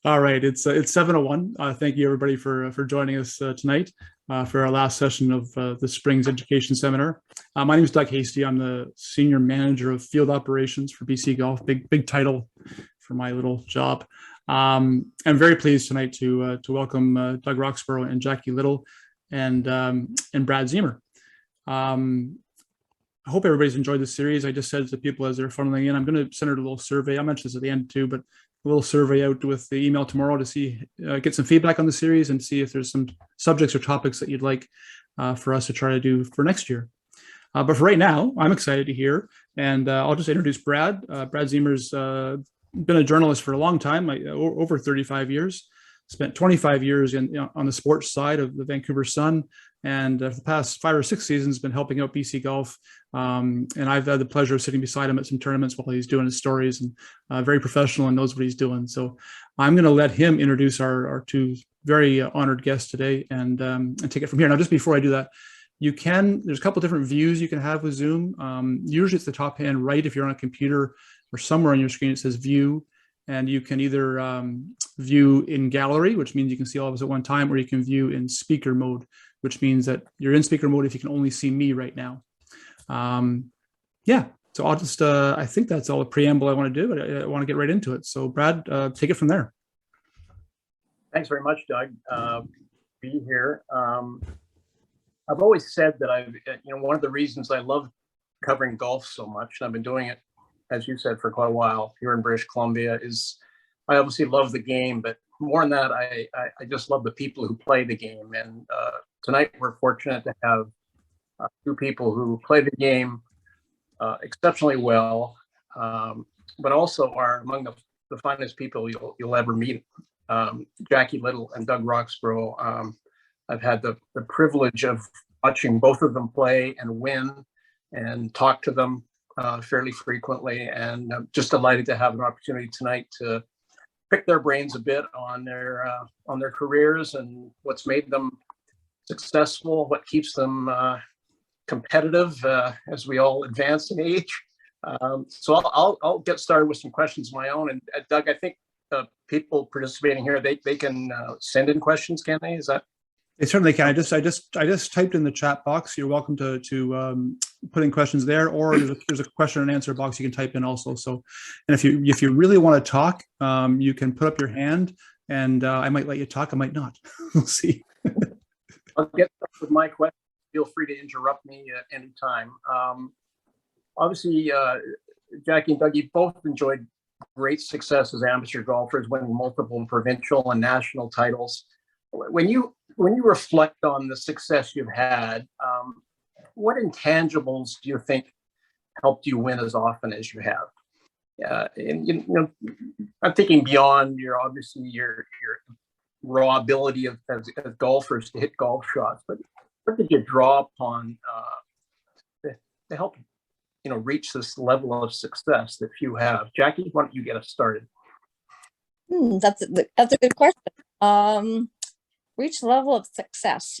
All right, it's 7:01. Thank you everybody for joining us tonight for our last session of the Spring's Education Seminar. My name is Doug Hasty. I'm the Senior Manager of Field Operations for BC Golf. Big title for my little job. I'm very pleased tonight to welcome Doug Roxburgh and Jackie Little and Brad Zemer. I hope everybody's enjoyed the series. I just said to people as they're funneling in, I'm going to send out a little survey. I'll mention this at the end too, but a little survey out with the email tomorrow to see, get some feedback on the series and see if there's some subjects or topics that you'd like for us to try to do for next year. But for right now, I'm excited to hear, and I'll just introduce Brad. Brad Zemer's been a journalist for a long time, over 35 years. Spent 25 years on the sports side of the Vancouver Sun, and for the past 5 or 6 seasons been helping out BC Golf. And I've had the pleasure of sitting beside him at some tournaments while he's doing his stories, and very professional and knows what he's doing. So I'm going to let him introduce our two very honored guests today and take it from here. Now, just before I do that, there's a couple different views you can have with Zoom. Usually it's the top hand right if you're on a computer, or somewhere on your screen it says view. And you can either view in gallery, which means you can see all of us at one time, or you can view in speaker mode, which means that you're in speaker mode if you can only see me right now. Yeah, so I'll just, I think that's all the preamble I want to do, but I want to get right into it. So Brad, take it from there. Thanks very much, Doug. Be here. I've always said that one of the reasons I love covering golf so much, and I've been doing it, as you said, for quite a while here in British Columbia, is I obviously love the game, but more than that, I just love the people who play the game. And tonight we're fortunate to have two people who play the game exceptionally well, but also are among the finest people you'll ever meet. Jackie Little and Doug Roxburgh. I've had the privilege of watching both of them play and win and talk to them fairly frequently, and I'm just delighted to have an opportunity tonight to pick their brains a bit on their careers and what's made them successful, what keeps them competitive as we all advance in age. So I'll get started with some questions of my own. And Doug, I think people participating here, they can send in questions, can they? Is that? They certainly can. I just typed in the chat box. You're welcome to put in questions there, or there's a question and answer box you can type in also. So, and if you really want to talk, you can put up your hand, and I might let you talk. I might not. We'll see. I'll get started with my question. Feel free to interrupt me at any time. Obviously, Jackie and Doug, you both enjoyed great success as amateur golfers, winning multiple provincial and national titles. When you reflect on the success you've had, what intangibles do you think helped you win as often as you have? And I'm thinking beyond your raw ability as golfers to hit golf shots, but what did you draw upon to help reach this level of success that you have? Jackie, why don't you get us started? That's a good question. Reach level of success.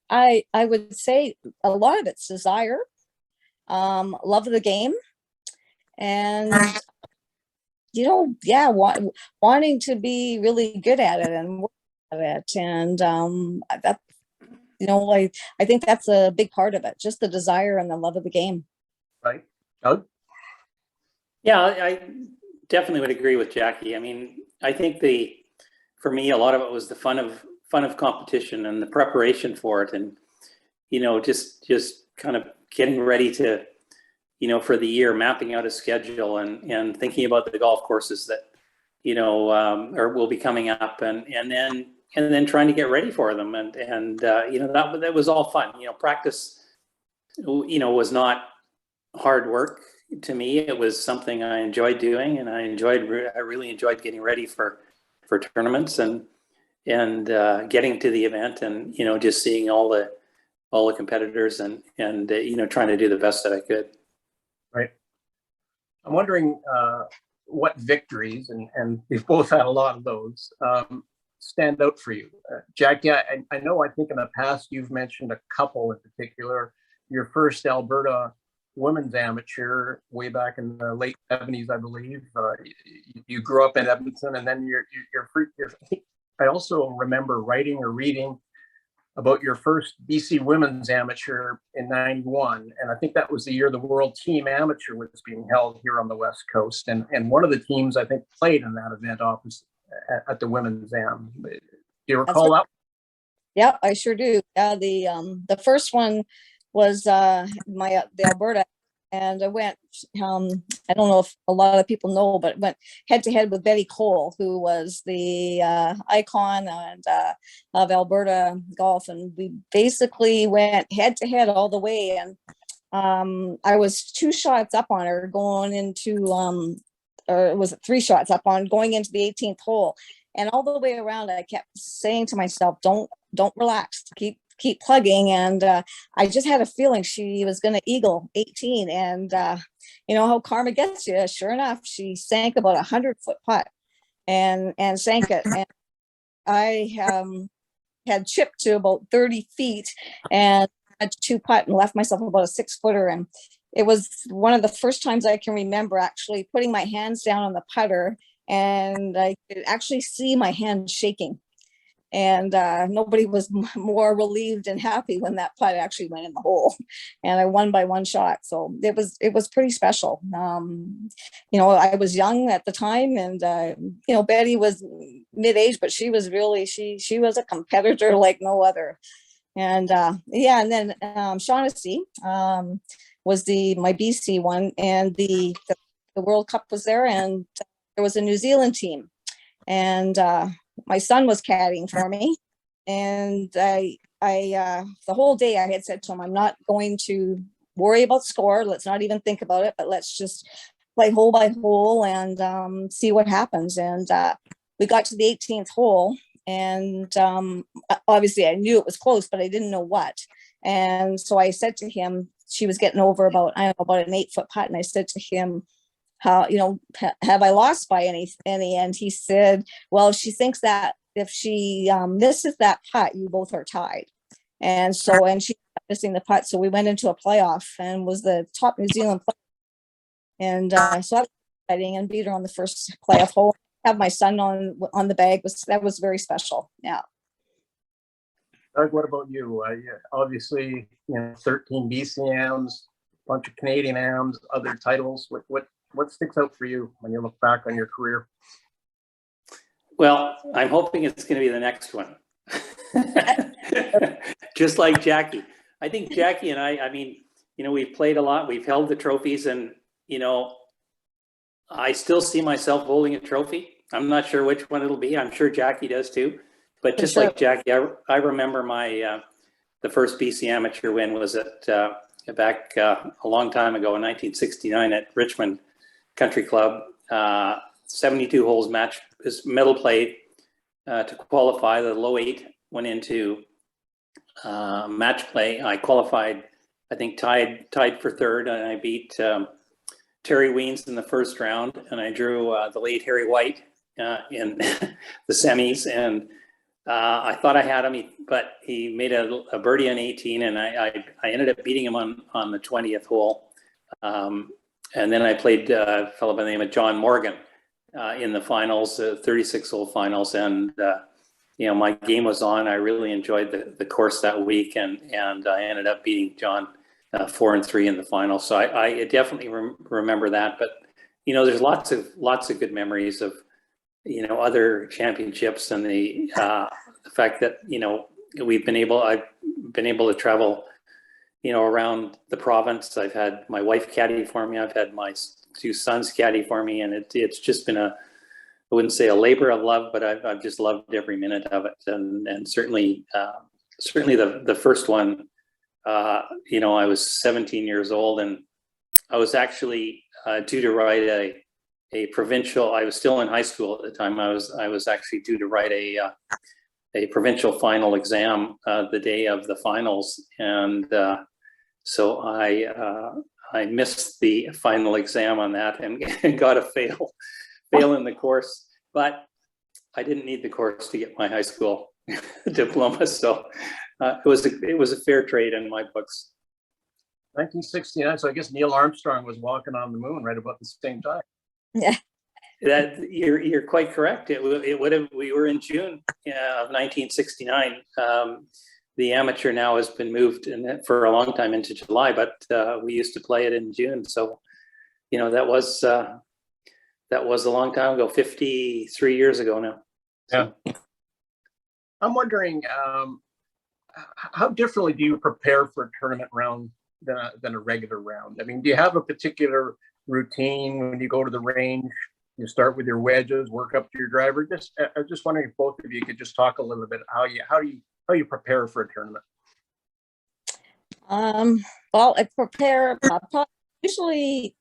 I would say a lot of it's desire, love of the game, and wanting to be really good at it and work at it, and that I think that's a big part of it, just the desire and the love of the game. Right, Doug? Yeah, I definitely would agree with Jackie. I mean, I think for me, a lot of it was the fun of competition and the preparation for it, and just kind of getting ready to for the year, mapping out a schedule and thinking about the golf courses that or will be coming up, and then trying to get ready for them, and that was all fun. Practice was not hard work to me. It was something I enjoyed doing, and I really enjoyed getting ready for tournaments and getting to the event, and just seeing all the competitors and trying to do the best that I could. Right. I'm wondering what victories, and we've both had a lot of those, stand out for you. Jackie, I think in the past you've mentioned a couple in particular. Your first Alberta women's amateur way back in the late 70s, I believe. You grew up in Edmonton, and then I also remember writing or reading about your first BC women's amateur in 91. And I think that was the year the World Team Amateur was being held here on the West Coast. And one of the teams, I think, played in that event opposite at the women's am. Do you recall that? Yeah, I sure do. Yeah, the first one was the Alberta, and I went. I don't know if a lot of people know, but went head to head with Betty Cole, who was the icon of Alberta golf, and we basically went head to head all the way. And I was 2 shots up on her going into, or was it 3 shots up on going into the 18th hole. And all the way around, I kept saying to myself, don't relax, keep plugging. And I just had a feeling she was going to eagle 18. And you know how karma gets you. Sure enough, she sank about 100-foot putt and sank it. And I had chipped to about 30 feet and had to putt and left myself about a 6-footer. And it was one of the first times I can remember actually putting my hands down on the putter, and I could actually see my hand shaking. And nobody was more relieved and happy when that putt actually went in the hole, and I won by 1 shot. So it was pretty special. You know, I was young at the time, and you know, Betty was mid-age, but she was really she was a competitor like no other. And yeah, and then Shaughnessy was my BC one, and the World Cup was there, and there was a New Zealand team, and my son was caddying for me. And I the whole day I had said to him, I'm not going to worry about score. Let's not even think about it, but let's just play hole by hole and see what happens. And we got to the 18th hole, and obviously I knew it was close, but I didn't know what. And so I said to him, she was getting over about an 8-foot putt, and I said to him, how, you know, have I lost by any? And he said, well, she thinks that if she misses that putt, you both are tied. And so, and she kept missing the putt. So we went into a playoff and was the top New Zealand player. And so I was exciting and beat her on the first playoff hole. Have my son on the bag. That was very special. Yeah. Doug, what about you? Obviously, you know, 13 BCMs, bunch of Canadian AMs, other titles. What sticks out for you when you look back on your career? Well, I'm hoping it's going to be the next one. Just like Jackie. I think Jackie and I mean, you know, we've played a lot, we've held the trophies, and, you know, I still see myself holding a trophy. I'm not sure which one it'll be. I'm sure Jackie does too. But just like Jackie, I remember my the first BC amateur win was at back a long time ago in 1969 at Richmond Country Club. 72 holes match is medal play to qualify. The low 8 went into match play. I qualified, I think tied for 3rd, and I beat Terry Weens in the first round, and I drew the late Harry White in the semis, and I thought I had him, but he made a birdie on 18, and I ended up beating him on the 20th hole. And then I played a fellow by the name of John Morgan in the finals, 36-hole finals, and you know, my game was on. I really enjoyed the course that week, and I ended up beating John 4-3 in the final. So I definitely remember that. But you know, there's lots of good memories of, you know, other championships, and the fact that, you know, I've been able to travel, you know, around the province. I've had my wife caddy for me. I've had my 2 sons caddy for me, and it's just been I wouldn't say a labor of love, but I've just loved every minute of it. And certainly the first one, you know, I was 17 years old, and I was actually due to write a provincial. I was still in high school at the time. I was actually due to write a provincial final exam the day of the finals, and so I missed the final exam on that and got a fail in the course. But I didn't need the course to get my high school diploma, so it was a fair trade in my books. 1969. So I guess Neil Armstrong was walking on the moon right about the same time. Yeah. That you're quite correct. It would have. We were in June of 1969. The amateur now has been moved for a long time into July, but we used to play it in June. So, you know, that was a long time ago, 53 years ago now. So. Yeah. I'm wondering, how differently do you prepare for a tournament round than a regular round? I mean, do you have a particular routine when you go to the range? You start with your wedges, work up to your driver. I'm just wondering if both of you could just talk a little bit how you prepare for a tournament. Well, I prepare usually,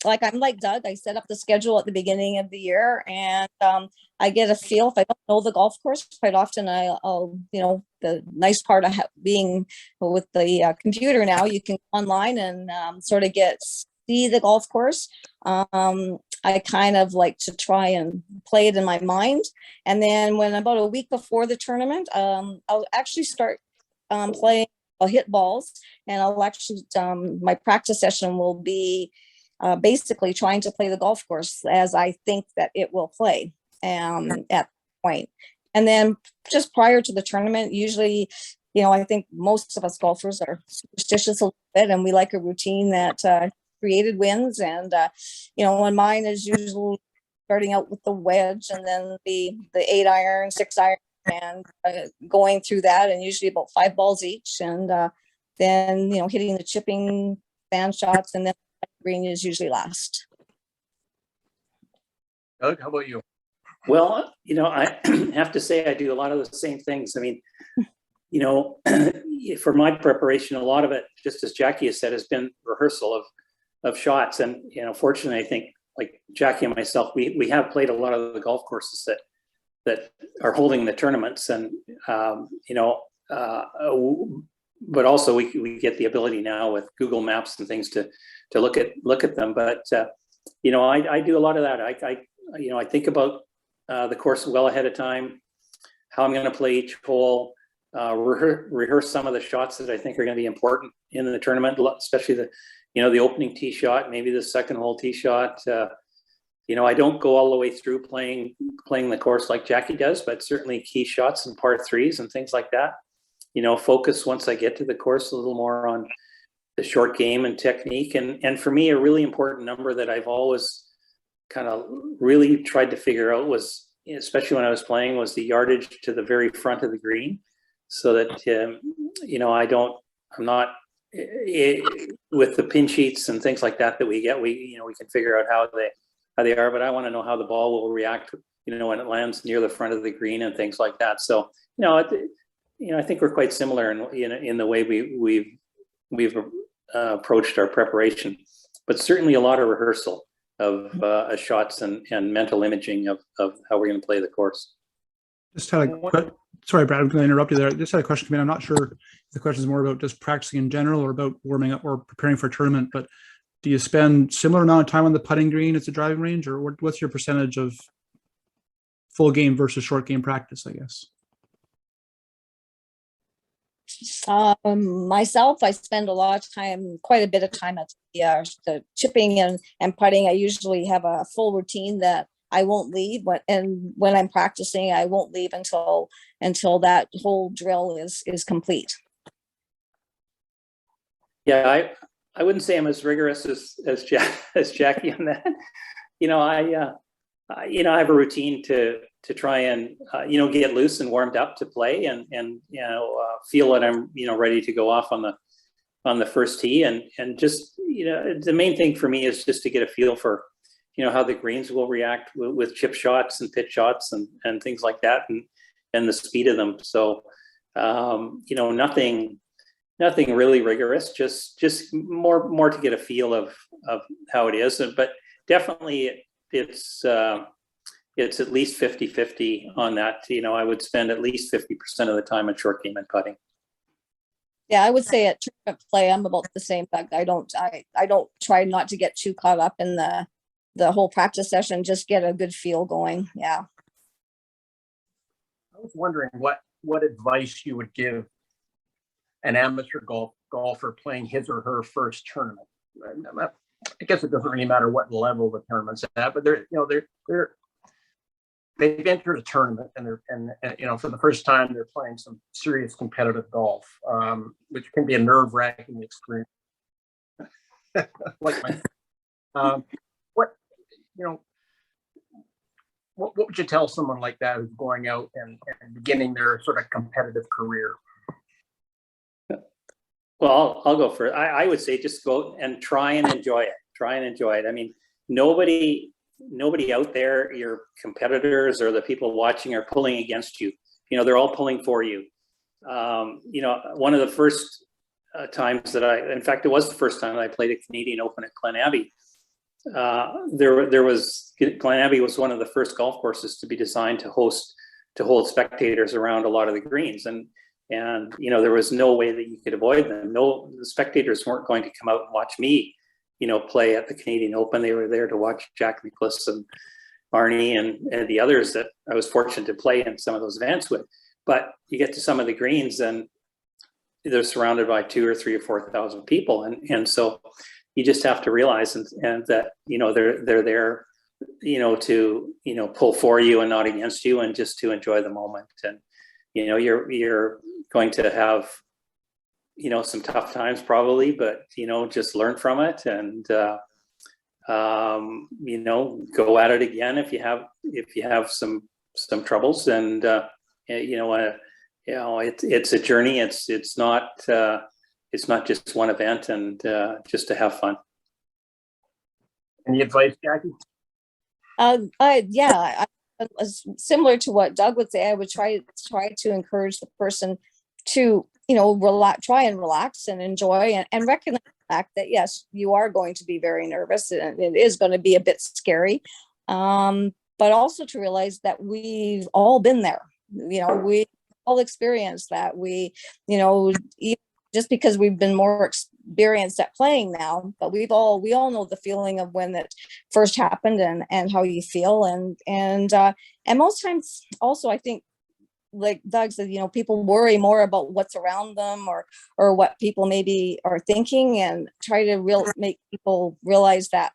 like I'm like Doug. I set up the schedule at the beginning of the year, and I get a feel. If I don't know the golf course, quite often I'll the nice part of being with the computer now, you can go online and sort of see the golf course. I kind of like to try and play it in my mind. And then when about a week before the tournament, I'll actually start playing. I'll hit balls, and I'll actually, my practice session will be basically trying to play the golf course as I think that it will play at that point. And then just prior to the tournament, usually, I think most of us golfers are superstitious a little bit, and we like a routine that created wins. And when mine is usually starting out with the wedge, and then the 8-iron, 6-iron, and going through that, and usually about 5 balls each, and then hitting the chipping sand shots, and then green is usually last. Doug, how about you? Well, I have to say I do a lot of the same things. I mean, for my preparation, a lot of it, just as Jackie has said, has been rehearsal of shots. And, fortunately, I think like Jackie and myself, we have played a lot of the golf courses that are holding the tournaments, and, but also we get the ability now with Google Maps and things to look at them. But, I do a lot of that. I think about the course well ahead of time, how I'm going to play each hole, rehearse some of the shots that I think are going to be important in the tournament, especially the opening tee shot, maybe the second hole tee shot. I don't go all the way through playing the course like Jackie does, but certainly key shots and par threes and things like that. Focus once I get to the course a little more on the short game and technique. And for me, a really important number that I've always kind of really tried to figure out was, especially when I was playing, was the yardage to the very front of the green, so that I'm not with the pin sheets and things like that we get. We can figure out how they are, but I want to know how the ball will react, when it lands near the front of the green and things like that. So, I think we're quite similar in the way we've approached our preparation, but certainly a lot of rehearsal of shots and mental imaging of how we're going to play the course. Just had sorry, Brad, I'm going to interrupt you there. I just had a question come in. I'm not sure if the question is more about just practicing in general or about warming up or preparing for a tournament, but do you spend similar amount of time on the putting green as the driving range, or what's your percentage of full game versus short game practice, I guess? Myself, I spend a lot of time, quite a bit of time at the chipping and putting. I usually have a full routine that I won't leave, and when I'm practicing, I won't leave until that whole drill is complete. Yeah, I wouldn't say I'm as rigorous as Jackie on that. I have a routine to try and get loose and warmed up to play, and feel that I'm ready to go off on the first tee, and just the main thing for me is just to get a feel for how the greens will react with chip shots and pitch shots and things like that, and the speed of them. So nothing really rigorous, just more to get a feel of how it is. But definitely it's at least 50-50 on that. I would spend at least 50% of the time at short game and putting. Yeah, I would say at tournament play, I'm about the same. I don't try not to get too caught up in the whole practice session, just get a good feel going. Yeah. I was wondering what advice you would give an amateur golfer playing his or her first tournament. I guess it doesn't really matter what level the tournament's at, but they've entered a tournament and for the first time they're playing some serious competitive golf, which can be a nerve-wracking experience. What would you tell someone like that who's going out and beginning their sort of competitive career? Well, I'll go first. I would say just go and try and enjoy it. Try and enjoy it. I mean, nobody out there, your competitors or the people watching, are pulling against you. They're all pulling for you. One of the first times that in fact, it was the first time that I played a Canadian Open at Glen Abbey. Glen Abbey was one of the first golf courses to be designed to hold spectators around a lot of the greens, and there was no way that you could avoid them. No, the spectators weren't going to come out and watch me, play at the Canadian Open. They were there to watch Jack Nicklaus and Arnie and the others that I was fortunate to play in some of those events with. But you get to some of the greens and they're surrounded by 2,000 or 3,000 or 4,000 people, and so you just have to realize and that they're there to pull for you and not against you, and just to enjoy the moment. And you're going to have some tough times probably, but just learn from it and go at it again if you have some troubles. And it's a journey. It's not just one event, and just to have fun. Any advice, Jackie? Similar to what Doug would say, I would try to encourage the person to try and relax and enjoy and recognize the fact that yes, you are going to be very nervous and it is going to be a bit scary, but also to realize that we've all been there. We all experienced that. We just because we've been more experienced at playing now, but we all know the feeling of when it first happened and how you feel, and most times also I think, like Doug said, people worry more about what's around them or what people maybe are thinking, and try to make people realize that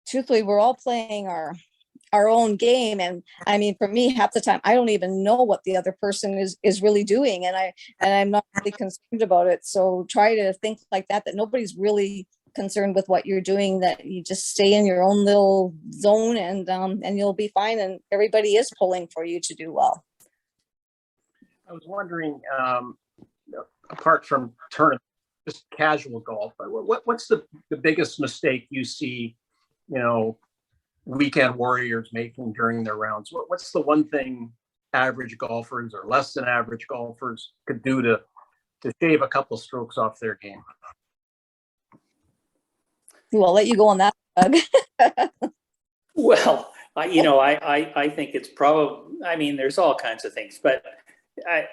truthfully we're all playing our own game. And I mean, for me, half the time I don't even know what the other person is really doing, and I'm not really concerned about it. So try to think like that nobody's really concerned with what you're doing, that you just stay in your own little zone, and you'll be fine, and everybody is pulling for you to do well. I was wondering, apart from tournament, just casual golf, what's the biggest mistake you see, weekend warriors making during their rounds? What's the one thing average golfers or less than average golfers could do to shave a couple strokes off their game? Well, I'll let you go on that, Doug. Well, I think it's probably, there's all kinds of things, but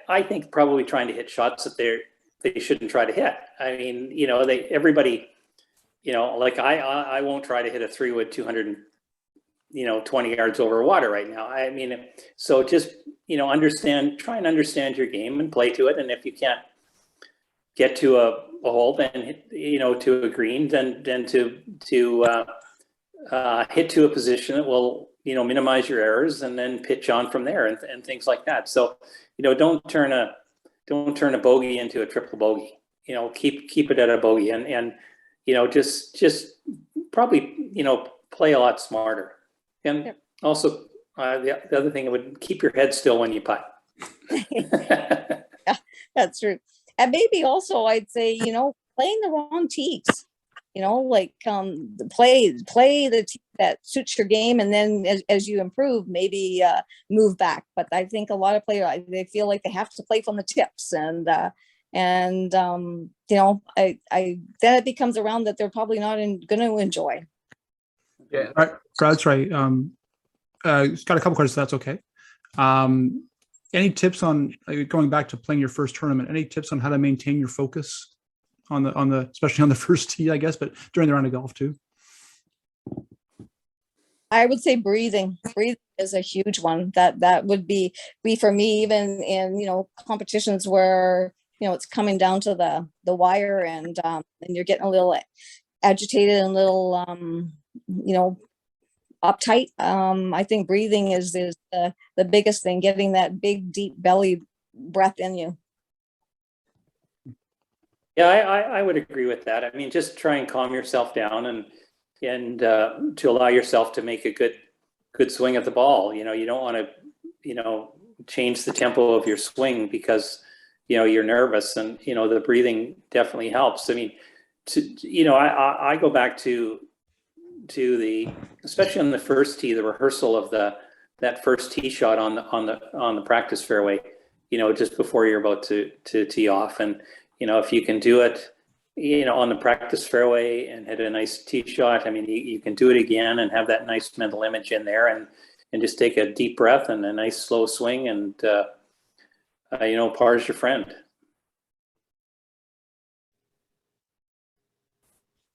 I think probably trying to hit shots that they shouldn't try to hit. Everybody, like I won't try to hit a 3-wood 220 yards over water right now. So just, try and understand your game and play to it. And if you can't get to a hole, then, to a green, then to hit to a position that will, minimize your errors, and then pitch on from there and things like that. So, don't turn a bogey into a triple bogey. Keep it at a bogey, and just probably play a lot smarter. And also the other thing would keep your head still when you putt. Yeah, that's true. And maybe also I'd say playing the wrong tees. Play the tee that suits your game, and then as you improve, maybe move back. But I think a lot of players, they feel like they have to play from the tips, and then it becomes a round that they're probably not going to enjoy. Yeah, Brad's right. Got a couple questions. That's okay. Any tips on going back to playing your first tournament? Any tips on how to maintain your focus on the especially on the first tee, I guess, but during the round of golf too? I would say breathing. Breathing is a huge one. That would be for me, even in competitions where it's coming down to the wire, and you're getting a little agitated and a little, uptight. I think breathing is the biggest thing, getting that big, deep belly breath in you. Yeah, I would agree with that. I mean, just try and calm yourself down and to allow yourself to make a good swing at the ball. You don't want to, change the tempo of your swing because, you're nervous, and, the breathing definitely helps. I mean, I go back to especially on the first tee, the rehearsal of that first tee shot on the practice fairway, just before you're about to tee off. And, if you can do it, on the practice fairway and hit a nice tee shot, I mean, you can do it again and have that nice mental image in there, and just take a deep breath and a nice slow swing, and, par's your friend.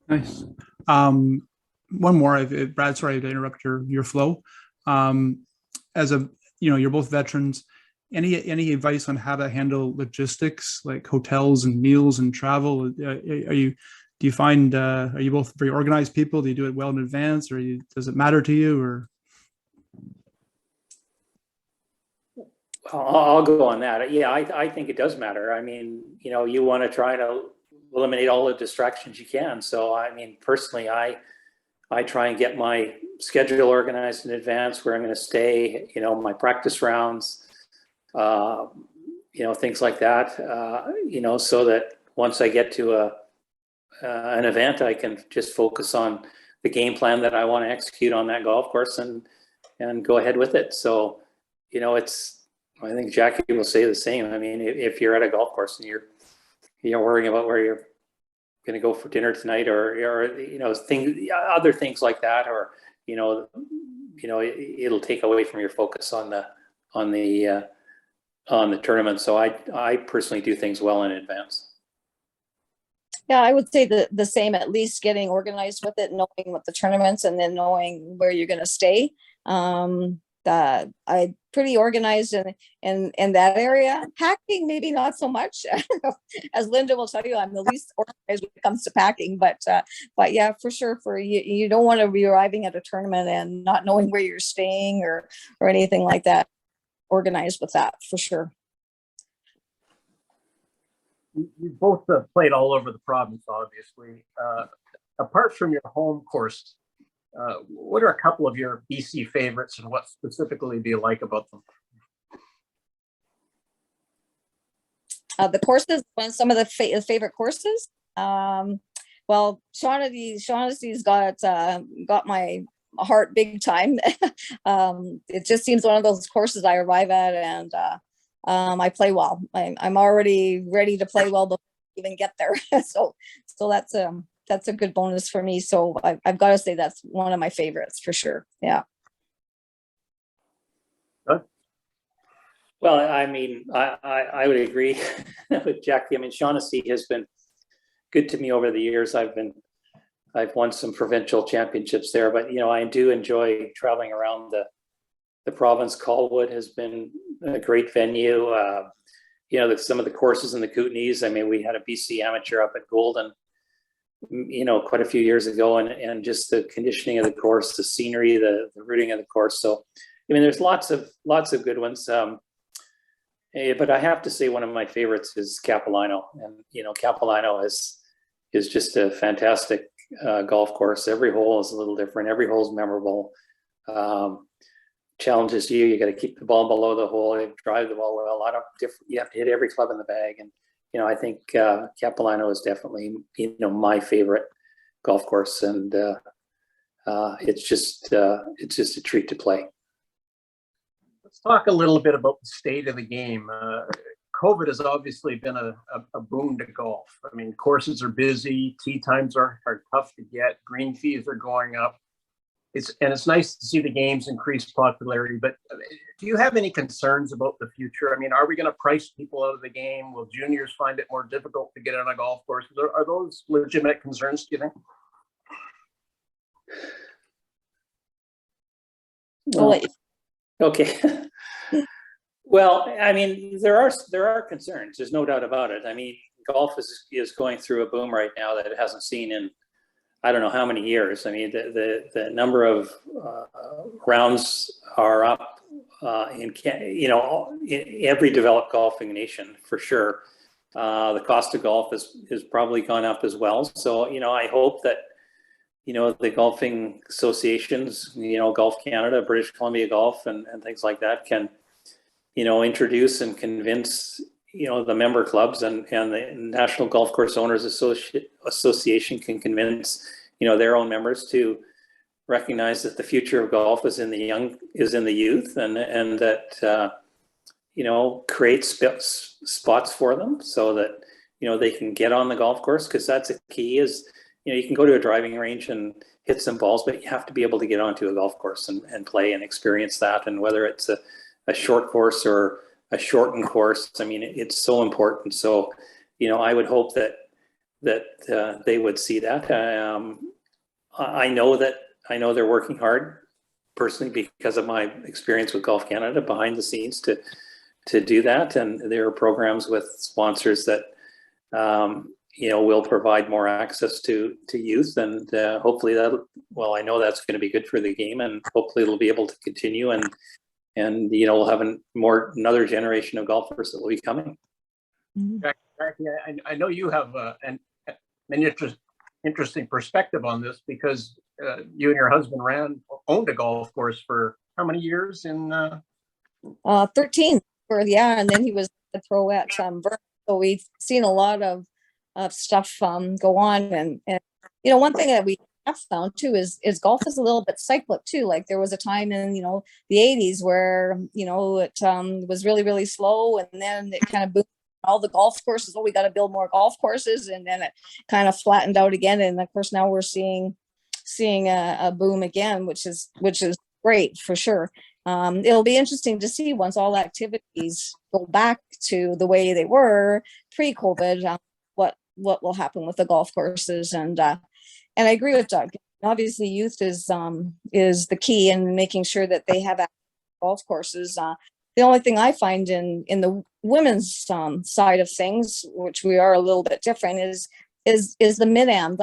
Nice. One more, Brad, sorry to interrupt your flow. As you're both veterans. Any advice on how to handle logistics like hotels and meals and travel? Do you find, are you both very organized people? Do you do it well in advance, or does it matter to you? Or I'll go on that. Yeah, I think it does matter. I mean, you want to try to eliminate all the distractions you can. So, I mean, personally, I try and get my schedule organized in advance, where I'm going to stay, my practice rounds, things like that, so that once I get to an event, I can just focus on the game plan that I want to execute on that golf course and go ahead with it. So, I think Jackie will say the same. I mean, if you're at a golf course and you're worrying about where you're going to go for dinner tonight, or other things like that, or it'll take away from your focus on the tournament. So I personally do things well in advance. Yeah, I would say the same, at least getting organized with it, knowing what the tournaments, and then knowing where you're going to stay. I'm pretty organized in that area. Packing, maybe not so much. As Linda will tell you, I'm the least organized when it comes to packing. But yeah, for sure, for you don't want to be arriving at a tournament and not knowing where you're staying or anything like that. Organized with that, for sure. You both played all over the province, obviously. Apart from your home course, what are a couple of your BC favorites, and what specifically do you like about them? The courses, some of the favorite courses. Well, Shaughnessy's got my heart big time. It just seems one of those courses I arrive at, and I play well. I'm already ready to play well before I even get there. So that's a good bonus for me. So I've got to say that's one of my favorites for sure. Yeah. Good. Well, I mean, I would agree with Jackie. I mean, Shaughnessy has been good to me over the years. I've won some provincial championships there, but I do enjoy traveling around the province. Colwood has been a great venue. Some of the courses in the Kootenays. I mean, we had a BC amateur up at Golden, quite a few years ago, and just the conditioning of the course, the scenery, the routing of the course. So, I mean, there's lots of good ones. But I have to say one of my favorites is Capilano, and Capilano is just a fantastic golf course. Every hole is a little different. Every hole is memorable. Challenges you. You got to keep the ball below the hole. You drive the ball well. A lot of different. You have to hit every club in the bag, and I think Capilano is definitely my favorite golf course, and it's just a treat to play. Let's talk a little bit about the state of the game. COVID has obviously been a boon to golf. I mean, courses are busy, tee times are tough to get, green fees are going up. It's nice to see the game's increased popularity, but do you have any concerns about the future? I mean, are we going to price people out of the game? Will juniors find it more difficult to get on a golf course? Are those legitimate concerns, do you think? Well, okay. Well, I mean, there are concerns. There's no doubt about it. I mean, golf is going through a boom right now that it hasn't seen in I don't know how many years. I mean, the number of rounds are up in every developed golfing nation for sure. The cost of golf is probably gone up as well. So I hope that the golfing associations, Golf Canada, British Columbia Golf, and things like that can introduce and convince the member clubs and the National Golf Course Owners Association can convince their own members to recognize that the future of golf is in the youth, and that create spots for them so that they can get on the golf course, because that's a key. Is you can go to a driving range and hit some balls, but you have to be able to get onto a golf course and play and experience that. And whether it's a short course or a shortened course, I mean, it's so important. So I would hope that they would see that. I know they're working hard personally because of my experience with Golf Canada behind the scenes to do that. And there are programs with sponsors that, will provide more access to youth, and hopefully I know that's going to be good for the game, and hopefully it'll be able to continue, and we'll have another generation of golfers that will be coming. Jackie, I know you have an interesting perspective on this, because you and your husband owned a golf course for how many years? In 13 and then he was a pro at Vernon. So we've seen a lot of stuff go on, and one thing that we have found too is golf is a little bit cyclic too. Like there was a time in the 80s where it was really, really slow, and then it kind of boomed. All the golf courses, we got to build more golf courses, and then it kind of flattened out again. And of course now we're seeing a boom again, which is great for sure. It'll be interesting to see once all activities go back to the way they were pre-COVID, what will happen with the golf courses. And I agree with Doug. Obviously, youth is the key in making sure that they have golf courses. The only thing I find in the women's side of things, which we are a little bit different, is the mid-am.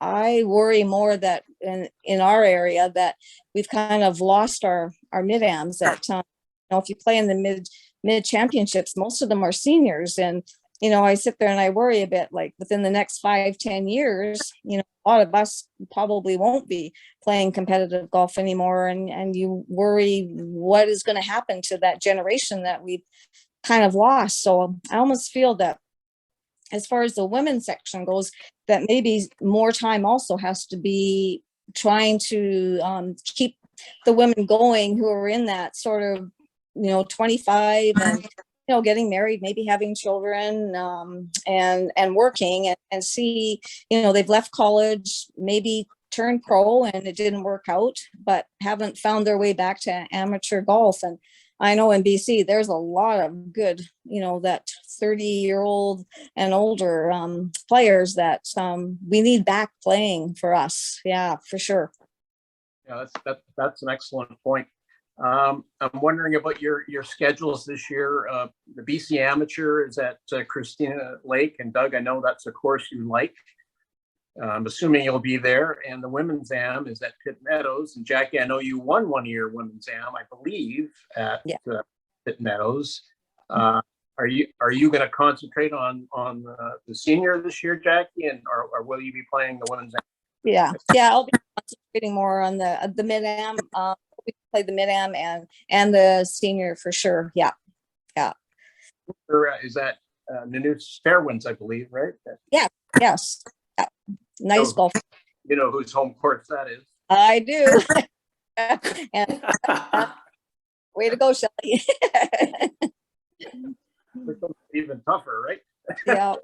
I worry more that in our area that we've kind of lost our mid-ams. That if you play in the mid championships, most of them are seniors, and I sit there and I worry a bit, like within the next 5-10 years, a lot of us probably won't be playing competitive golf anymore. And you worry what is going to happen to that generation that we've kind of lost. So I almost feel that as far as the women's section goes, that maybe more time also has to be trying to keep the women going who are in that sort of, 25 and getting married, maybe having children, and working, and see, they've left college, maybe turned pro and it didn't work out, but haven't found their way back to amateur golf. And I know in BC, there's a lot of good, that 30-year-old and older players that we need back playing for us. Yeah, for sure. Yeah, that's an excellent point. I'm wondering about your schedules this year. The BC Amateur is at Christina Lake, and Doug, I know that's a course you like. I'm assuming you'll be there. And the Women's Am is at Pitt Meadows. And Jackie, I know you won one year Women's Am, I believe, at Pitt Meadows. Are you going to concentrate on the senior this year, Jackie, or will you be playing the Women's Am? Yeah, I'll be concentrating more on the mid-am. We play the mid-am and the senior for sure. Yeah. Is that Nanoose Fairwinds, I believe, right? Yeah. Yes. Yeah. Nice golf. You know whose home course that is. I do. And way to go, Shelley. Even tougher, right? Yeah.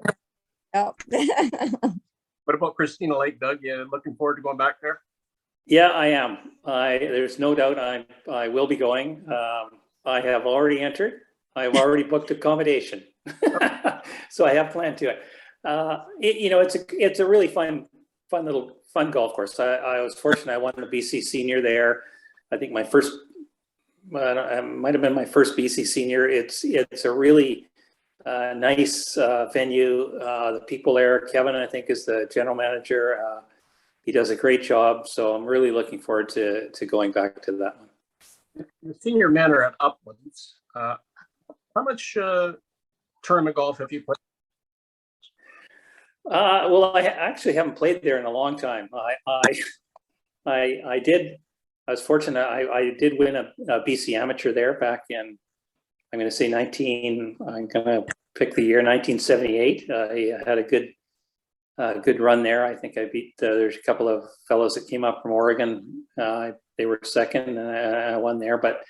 What about Christina Lake, Doug? You looking forward to going back there? Yeah, I am. There's no doubt I will be going. I have already entered. I've already booked accommodation, so I have planned to it. It's a really fun golf course. I was fortunate. I won the BC Senior there. I think my first it might have been my first BC senior. It's a really nice venue. The people there, Kevin, I think, is the general manager. He does a great job. So I'm really looking forward to going back to that one. The senior men are at Uplands. How much tournament golf have you played? Well, I actually haven't played there in a long time. I did. I was fortunate. I did win a BC amateur there back in, I'm going to say I'm going to pick the year 1978. I had a good run there. I think I beat. There's a couple of fellows that came up from Oregon. They were second, and I won there. But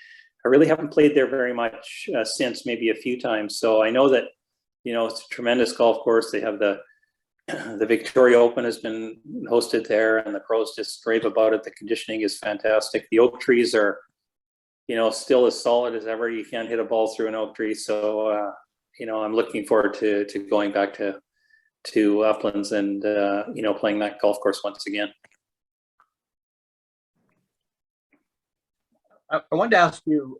I really haven't played there very much since. Maybe a few times. So I know that it's a tremendous golf course. They have the Victoria Open has been hosted there, and the pros just rave about it. The conditioning is fantastic. The oak trees are, still as solid as ever. You can't hit a ball through an oak tree. So, I'm looking forward to going back to Uplands and, playing that golf course once again. I wanted to ask you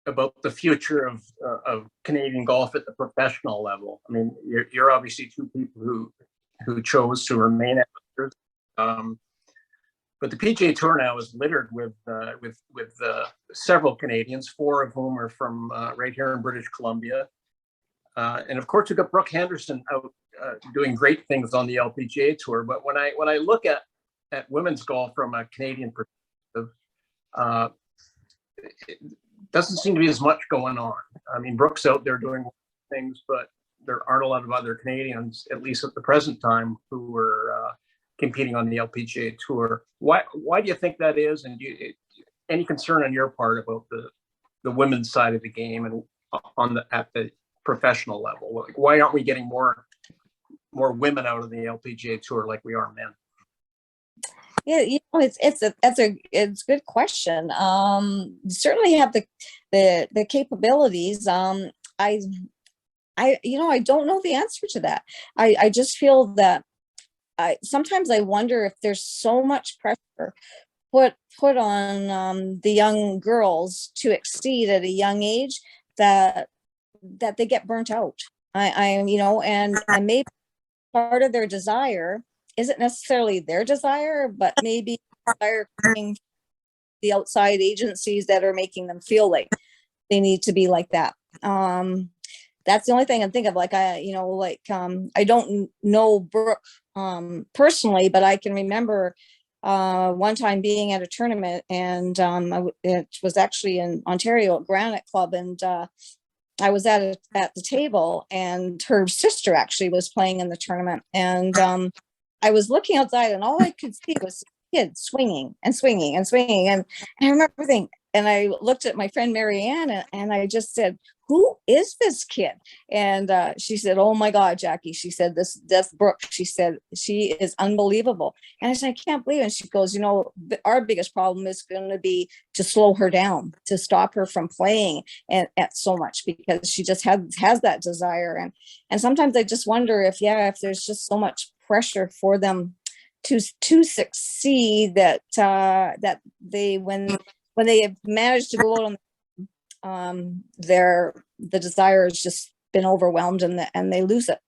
about the future of Canadian golf at the professional level. I mean, you're obviously two people who chose to remain amateurs, but the PGA Tour now is littered with several Canadians, 4 of whom are from right here in British Columbia, and of course we've got Brooke Henderson out doing great things on the LPGA Tour. But when I look at women's golf from a Canadian perspective, it doesn't seem to be as much going on. I mean, Brooke's out there doing things, but there aren't a lot of other Canadians, at least at the present time, who are competing on the LPGA Tour. Why do you think that is? And any concern on your part about the women's side of the game and at the professional level? Like, why aren't we getting more women out of the LPGA Tour like we are men? Yeah, it's a good question. Certainly have the capabilities. I don't know the answer to that. I just feel that sometimes I wonder if there's so much pressure put on the young girls to exceed at a young age that they get burnt out. And maybe part of their desire isn't necessarily their desire, but maybe desire coming from the outside agencies that are making them feel like they need to be like that. That's the only thing I think of. Like, I don't know Brooke personally, but I can remember one time being at a tournament, and it was actually in Ontario at Granite Club, and I was at the table, and her sister actually was playing in the tournament, and I was looking outside, and all I could see was kids swinging and swinging and swinging. And I remember thinking, and I looked at my friend Marianne, and I just said, "Who is this kid?" And she said, "Oh my God, Jackie." She said, "That's Brooke." She said, "She is unbelievable." And I said, "I can't believe it." And she goes, "Our biggest problem is going to be to slow her down, to stop her from playing at so much, because she just has that desire." And sometimes I just wonder if there's just so much pressure for them to succeed that they when they have managed to go out on the desire has just been overwhelmed, and they lose it.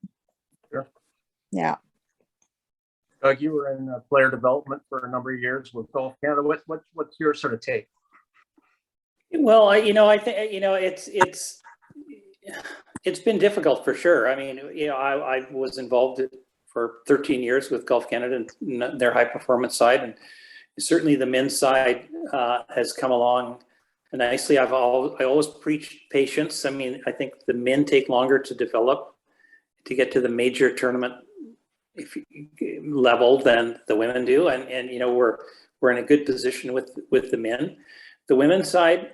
Sure. Yeah. Doug, you were in player development for a number of years with Golf Canada. What's your sort of take? Well, I think it's been difficult for sure. I mean, I was involved for 13 years with Golf Canada and their high performance side, and certainly the men's side has come along nicely. I always preach patience. I mean, I think the men take longer to develop to get to the major tournament level than the women do, and we're in a good position with the men. The women's side,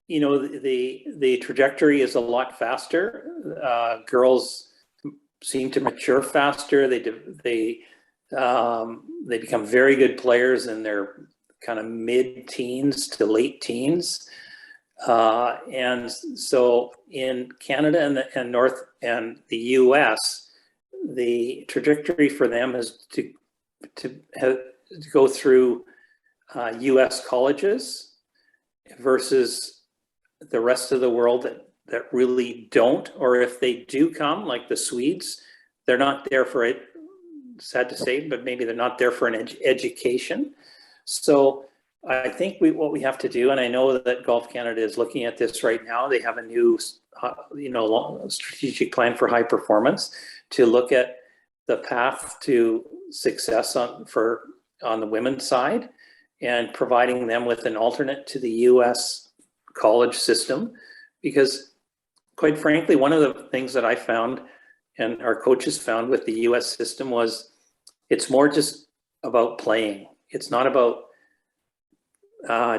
the trajectory is a lot faster. Girls seem to mature faster. They become very good players in their kind of mid-teens to late teens. And so in Canada and North and the US, the trajectory for them is to go through US colleges versus the rest of the world that really don't, or if they do come, like the Swedes, they're not there for it. Sad to say, but maybe they're not there for an education. So I think what we have to do, and I know that Golf Canada is looking at this right now. They have a new, strategic plan for high performance to look at the path to success on the women's side, and providing them with an alternate to the U.S. college system. Because quite frankly, one of the things that I found and our coaches found with the U.S. system was it's more just about playing. It's not about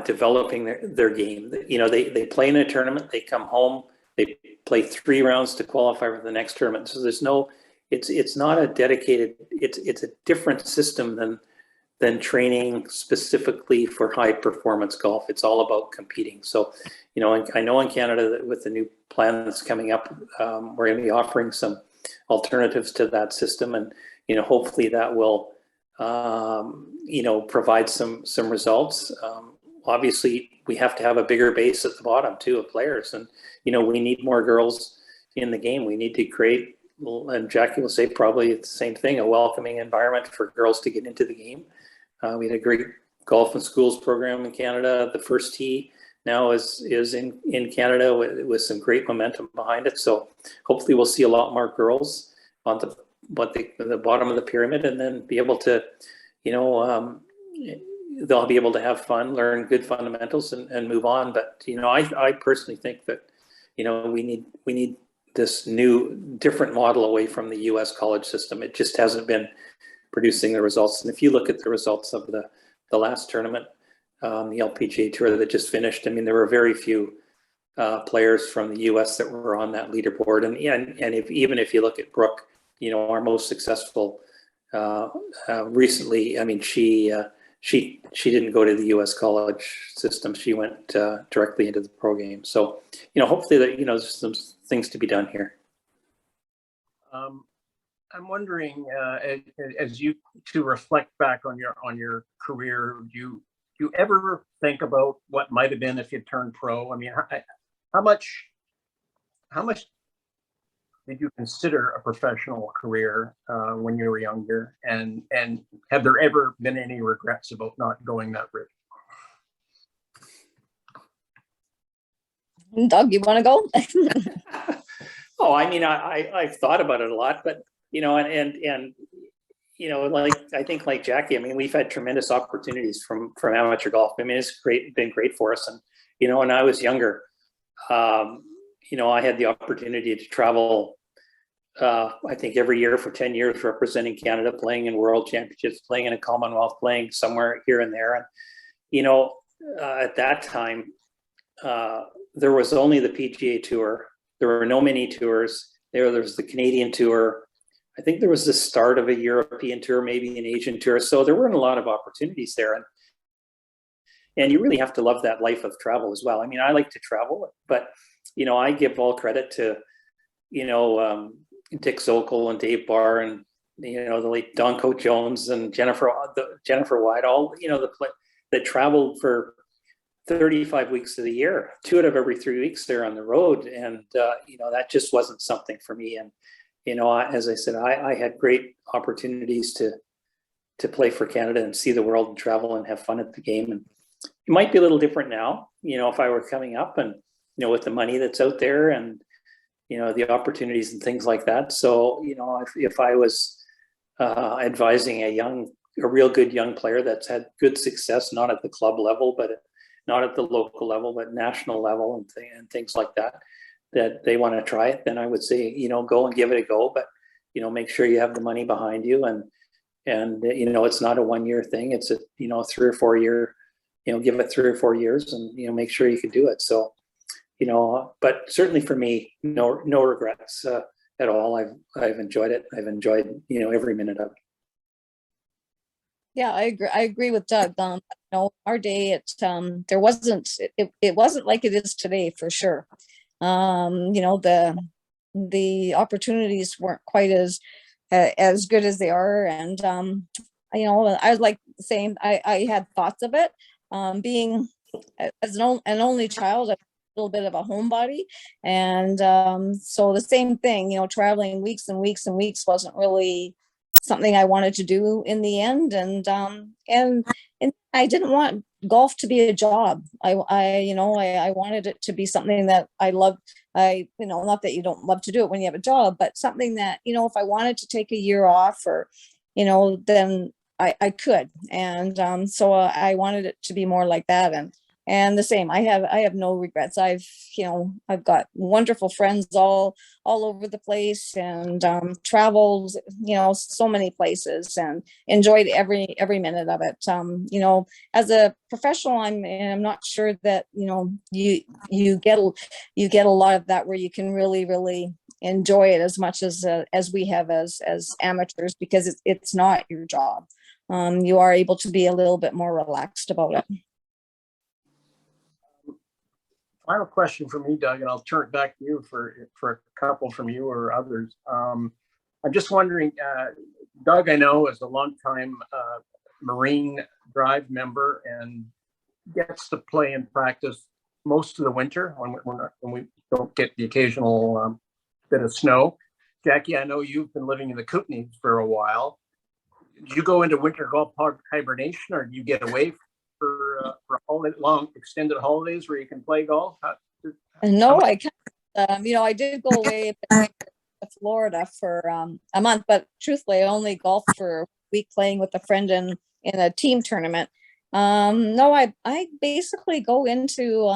developing their game. They play in a tournament, they come home, they play 3 rounds to qualify for the next tournament. So there's no, it's not a dedicated, it's a different system than training specifically for high performance golf. It's all about competing. So, I know in Canada that with the new plan that's coming up, we're going to be offering some alternatives to that system, and hopefully that will provide some results. Obviously we have to have a bigger base at the bottom too of players, and we need more girls in the game. We need to create, and Jackie will say probably the same thing, a welcoming environment for girls to get into the game. We had a great golf and schools program in Canada. The First Tee now is in Canada with some great momentum behind it. So hopefully we'll see a lot more girls on the bottom of the pyramid, and then be able to, they'll be able to have fun, learn good fundamentals, and move on. But I personally think that we need this new different model away from the U.S. college system. It just hasn't been producing the results. And if you look at the results of the last tournament, the LPGA Tour that just finished, I mean, there were very few players from the U.S. that were on that leaderboard. And even if you look at Brooke, our most successful recently, I mean, she didn't go to the U.S. college system. She went directly into the pro game. So, hopefully that, there's some things to be done here. I'm wondering, as you two reflect back on your career, do you ever think about what might have been if you turned pro? I mean, how much did you consider a professional career when you were younger? And have there ever been any regrets about not going that route? Doug, you want to go? Oh, I mean, I've thought about it a lot, but like I think like Jackie, I mean, we've had tremendous opportunities from amateur golf. I mean, it's been great for us. And when I was younger, I had the opportunity to travel, I think every year for 10 years, representing Canada, playing in world championships, playing in a Commonwealth, playing somewhere here and there. And, at that time, there was only the PGA Tour. There were no mini tours. There was the Canadian Tour. I think there was the start of a European tour, maybe an Asian tour. So there weren't a lot of opportunities there. And you really have to love that life of travel as well. I mean, I like to travel, but, I give all credit to, Dick Sokol and Dave Barr and, the late Don Coat Jones and Jennifer White, all, that traveled for 35 weeks of the year, 2 out of every 3 weeks they're on the road. And, that just wasn't something for me. And, as I said, I had great opportunities to play for Canada and see the world and travel and have fun at the game. And it might be a little different now, if I were coming up and, with the money that's out there and, the opportunities and things like that. So, if I was advising a real good young player that's had good success, not at the club level, but not at the local level, but national level and things like that they want to try it, then I would say, go and give it a go, but, make sure you have the money behind you, and it's not a 1-year thing. It's a, 3 or 4 year, give it 3 or 4 years and, make sure you can do it. So, but certainly for me, no regrets at all. I've enjoyed it. I've enjoyed, every minute of it. Yeah, I agree with Doug. Our day, there wasn't, it wasn't like it is today for sure. The opportunities weren't quite as good as they are. And, I was like the same, I had thoughts of it, being, as an only child, I'm a little bit of a homebody. And so the same thing, traveling weeks and weeks and weeks wasn't really something I wanted to do in the end. And I didn't want golf to be a job. I wanted it to be something that I loved. Not that you don't love to do it when you have a job, but something that, if I wanted to take a year off or, then I could. And so I wanted it to be more like that. And the same, I have no regrets. I've got wonderful friends all over the place, and traveled, so many places, and enjoyed every minute of it. As a professional, I'm not sure that, you get a lot of that where you can really enjoy it as much as we have as amateurs, because it's not your job. You are able to be a little bit more relaxed about it. Final question for me, Doug, and I'll turn it back to you for a couple from you or others. I'm just wondering, Doug, I know, is a longtime Marine Drive member and gets to play and practice most of the winter when we don't get the occasional bit of snow. Jackie, I know you've been living in the Kootenays for a while. Do you go into winter golf hibernation, or do you get away for long extended holidays where you can play golf? No, I can't. I did go away to Florida for a month, but truthfully, I only golfed for a week playing with a friend in a team tournament. No, I basically go into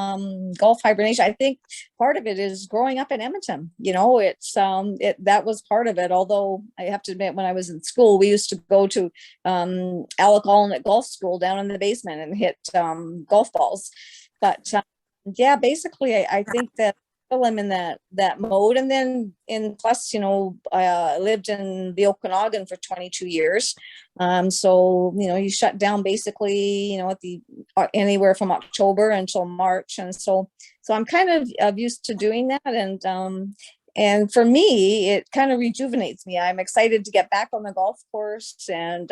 golf hibernation. I think part of it is growing up in Edmonton. That was part of it. Although I have to admit, when I was in school, we used to go to Alec Allnut Golf School down in the basement and hit golf balls. But yeah, basically, I think that I'm in that mode. And then plus, I lived in the Okanagan for 22 years. So, you shut down basically, at the anywhere from October until March. And so I'm kind of used to doing that. And for me, it kind of rejuvenates me. I'm excited to get back on the golf course. And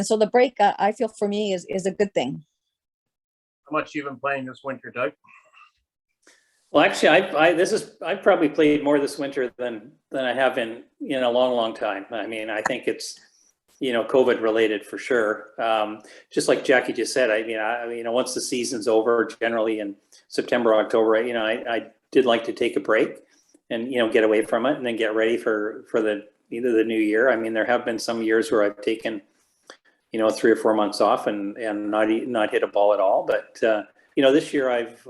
so the break, I feel, for me is a good thing. How much you've been playing this winter, Doug? Well, actually, I've probably played more this winter than I have in a long time. I mean, I think it's COVID related for sure. Just like Jackie just said, I mean, once the season's over, generally in September, October, I did like to take a break and get away from it and then get ready for either the new year. I mean, there have been some years where I've taken 3 or 4 months off and not hit a ball at all. But this year I've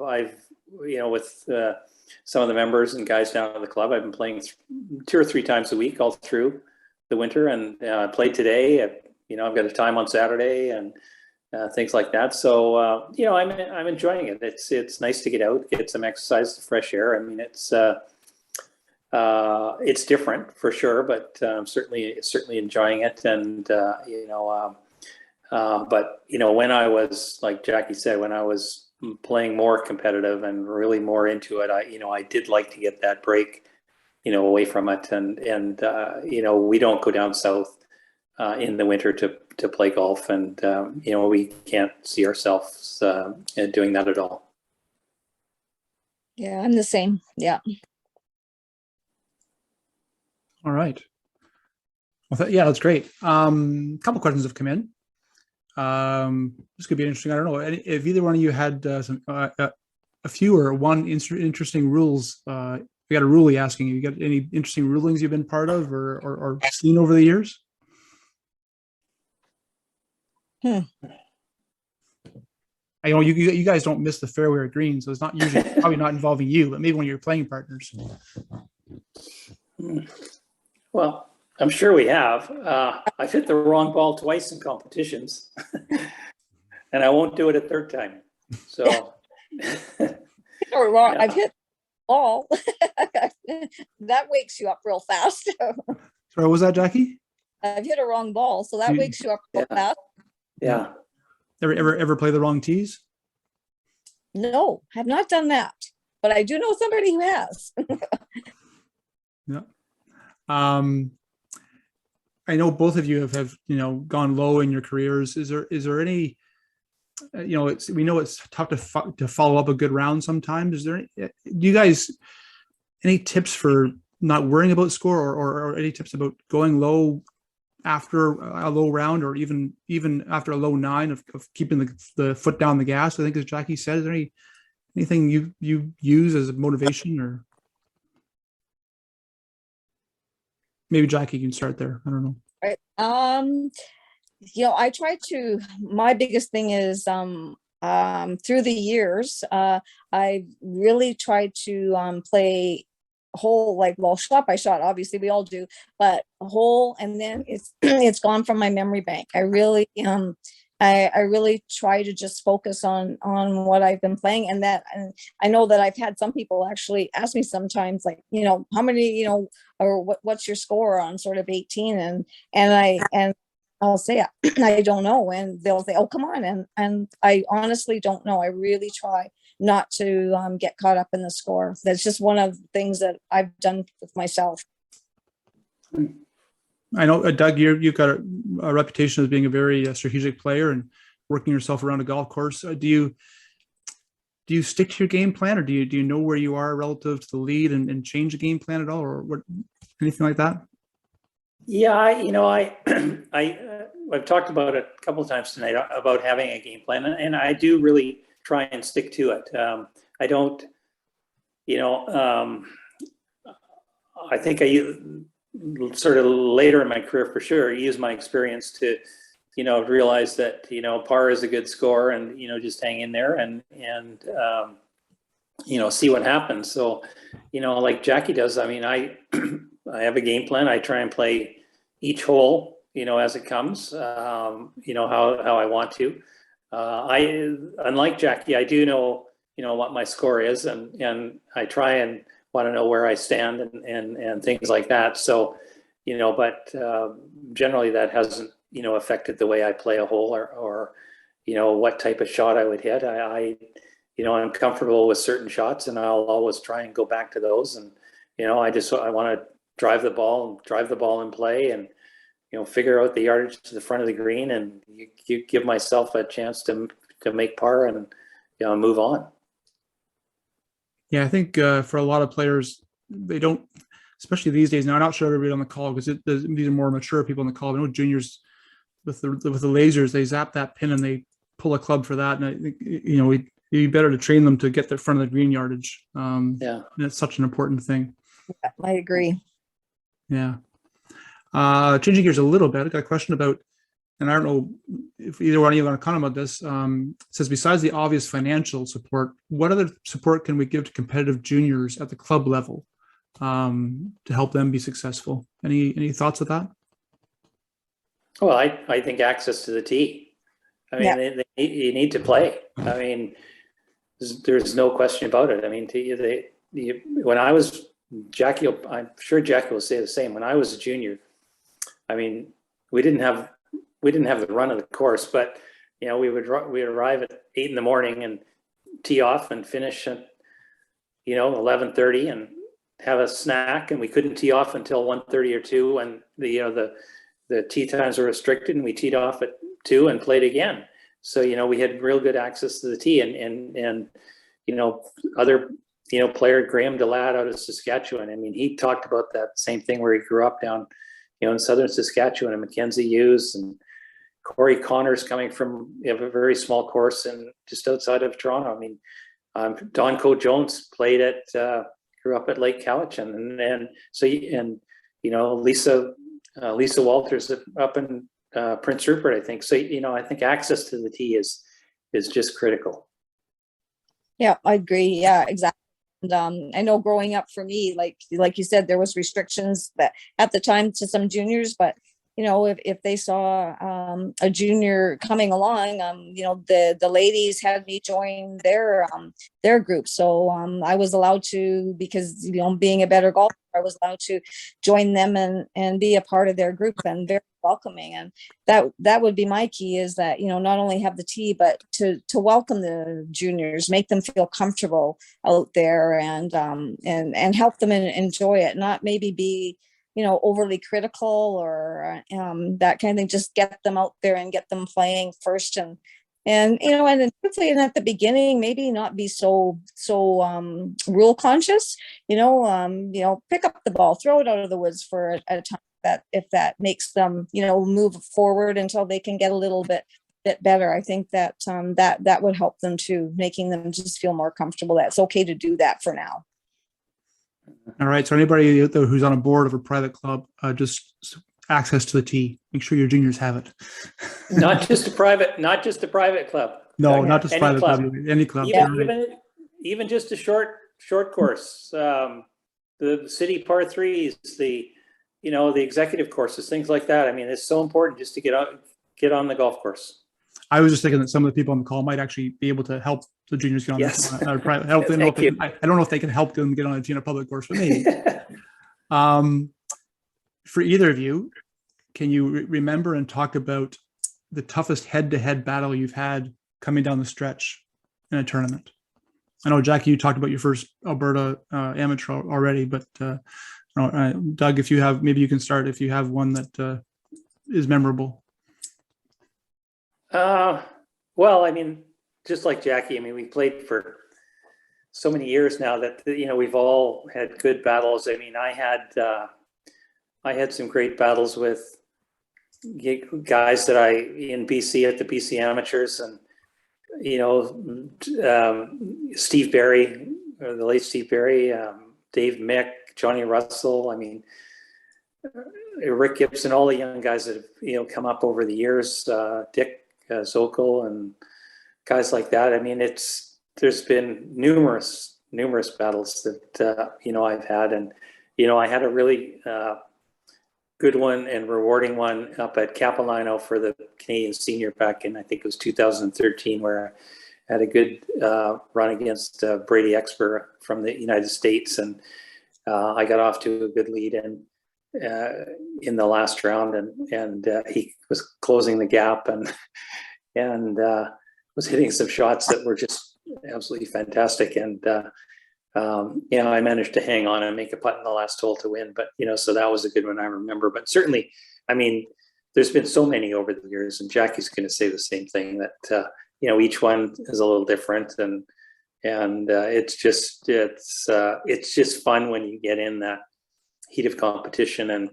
with some of the members and guys down at the club, I've been playing 2 or 3 times a week all through the winter, and I played today. I've got a time on Saturday and things like that. So I'm enjoying it. It's nice to get out, get some exercise, fresh air. I mean, it's different for sure, but certainly enjoying it. And but when I was, like Jackie said, when I was playing more competitive and really more into it, I did like to get that break, away from it. And we don't go down south in the winter to play golf, and we can't see ourselves doing that at all. Yeah, I'm the same. Yeah. All right. Well, yeah, that's great. Couple questions have come in. This could be interesting. I don't know if either one of you had a few or one interesting rules. We got a rulie asking you got any interesting rulings you've been part of or seen over the years? I know you guys don't miss the fairway or green, so it's not usually probably not involving you, but maybe one of your playing partners. Well, I'm sure we have. I've hit the wrong ball twice in competitions, and I won't do it a third time. So, Yeah. I've hit ball. That wakes you up real fast. Sorry, what was that, Jackie? I've hit a wrong ball, so that wakes you up real fast. Yeah. Ever play the wrong tees? No, have not done that, but I do know somebody who has. Yeah. I know both of you have gone low in your careers. Is there any we know it's tough to follow up a good round sometimes. Is there do you guys any tips for not worrying about score, or any tips about going low after a low round, or even after a low 9 of keeping the foot down the gas? I think, as Jackie said, is there anything you use as a motivation? Or maybe Jackie can start there. I don't know. Right. I try to, my biggest thing is, through the years, I really tried to play whole, like, well, shot by shot, obviously we all do, but a whole, and then it's it's gone from my memory bank. I really I really try to just focus on what I've been playing, and I know that I've had some people actually ask me sometimes, like, how many, or what's your score on sort of 18, and I'll say, I don't know, and they'll say, oh, come on, and I honestly don't know. I really try not to get caught up in the score. That's just one of the things that I've done with myself. I know, Doug, you've got a reputation as being a very strategic player and working yourself around a golf course. Do you stick to your game plan, or do you know where you are relative to the lead and change the game plan at all, or what, anything like that? Yeah, I've talked about it a couple of times tonight about having a game plan, and I do really try and stick to it. I don't, I think I sort of later in my career, for sure, use my experience to, realize that, par is a good score, and, just hang in there and see what happens. So, like Jackie does, I mean, I have a game plan. I try and play each hole, as it comes, how I want to. Unlike Jackie, I do know, what my score is, and I try and want to know where I stand and things like that. So, but generally that hasn't, affected the way I play a hole, or what type of shot I would hit. I'm comfortable with certain shots, and I'll always try and go back to those. And, I want to drive the ball in play, and, figure out the yardage to the front of the green, and you give myself a chance to make par and, move on. Yeah, I think for a lot of players, they don't, especially these days. Now, I'm not sure everybody on the call, because these are more mature people on the call. I know juniors with the lasers, they zap that pin and they pull a club for that. And I think, it'd be better to train them to get their front of the green yardage. And it's such an important thing. Yeah, I agree. Yeah. Changing gears a little bit, I got a question about, and I don't know if either one of you want to comment about this. It says, besides the obvious financial support, what other support can we give to competitive juniors at the club level to help them be successful? Any thoughts of that? Well, I think access to the tee. I mean, you need to play. I mean, there's no question about it. I mean, when I was Jackie, I'm sure Jackie will say the same. When I was a junior, I mean, we didn't have the run of the course, but we'd arrive at 8 a.m. and tee off and finish at 11:30 and have a snack, and we couldn't tee off until 1:30 or 2, and the tee times were restricted, and we teed off at 2 and played again. So we had real good access to the tee, and other player Graham DeLadd out of Saskatchewan. I mean, he talked about that same thing where he grew up down in southern Saskatchewan, and Mackenzie Hughes and Corey Connors coming from a very small course and just outside of Toronto. I mean, Don Coe Jones played grew up at Lake Cowichan, and Lisa Walters up in Prince Rupert, I think. So I think access to the tee is just critical. Yeah, I agree. Yeah, exactly. And I know growing up for me, like you said, there was restrictions that at the time to some juniors, but if they saw a junior coming along, the ladies had me join their group. So I was allowed to, because being a better golfer, I was allowed to join them and be a part of their group, and very welcoming. And that would be my key, is that not only have the tee, but to welcome the juniors, make them feel comfortable out there, and help them enjoy it, not maybe be overly critical or that kind of thing. Just get them out there and get them playing first, and And, and then hopefully at the beginning, maybe not be so rule conscious, pick up the ball, throw it out of the woods for a time, that if that makes them, move forward until they can get a little bit better. I think that that would help them too, making them just feel more comfortable that it's okay to do that for now. All right. So anybody out there who's on a board of a private club, just access to the tee. Make sure your juniors have it. Not just a private club. No, not just Any private club. club. Any club. Even just a short course. The city par threes, the executive courses, things like that. I mean, it's so important just to get on the golf course. I was just thinking that some of the people on the call might actually be able to help the juniors get on private. Help them. I don't know if they can help them get on a public course, but maybe. For either of you, can you remember and talk about the toughest head-to-head battle you've had coming down the stretch in a tournament? I know, Jackie, you talked about your first Alberta amateur already, but Doug, if you have, maybe you can start if you have one that is memorable. Well, I mean, just like Jackie, I mean, we played for so many years now that, we've all had good battles. I mean, I had some great battles with guys that in BC at the BC Amateurs, and, Steve Barry, the late Steve Barry, Dave Mick, Johnny Russell. I mean, Rick Gibson, all the young guys that have, come up over the years, Dick Zokol and guys like that. I mean, there's been numerous battles that, I've had, and, I had a really good one and rewarding one up at Capilano for the Canadian Senior back in, I think it was 2013, where I had a good run against Brady Exper from the United States, and I got off to a good lead in the last round, and he was closing the gap and was hitting some shots that were just absolutely fantastic. And I managed to hang on and make a putt in the last hole to win. But so that was a good one I remember. But certainly, I mean, there's been so many over the years, and Jackie's going to say the same thing, that each one is a little different, and it's just fun when you get in that heat of competition, and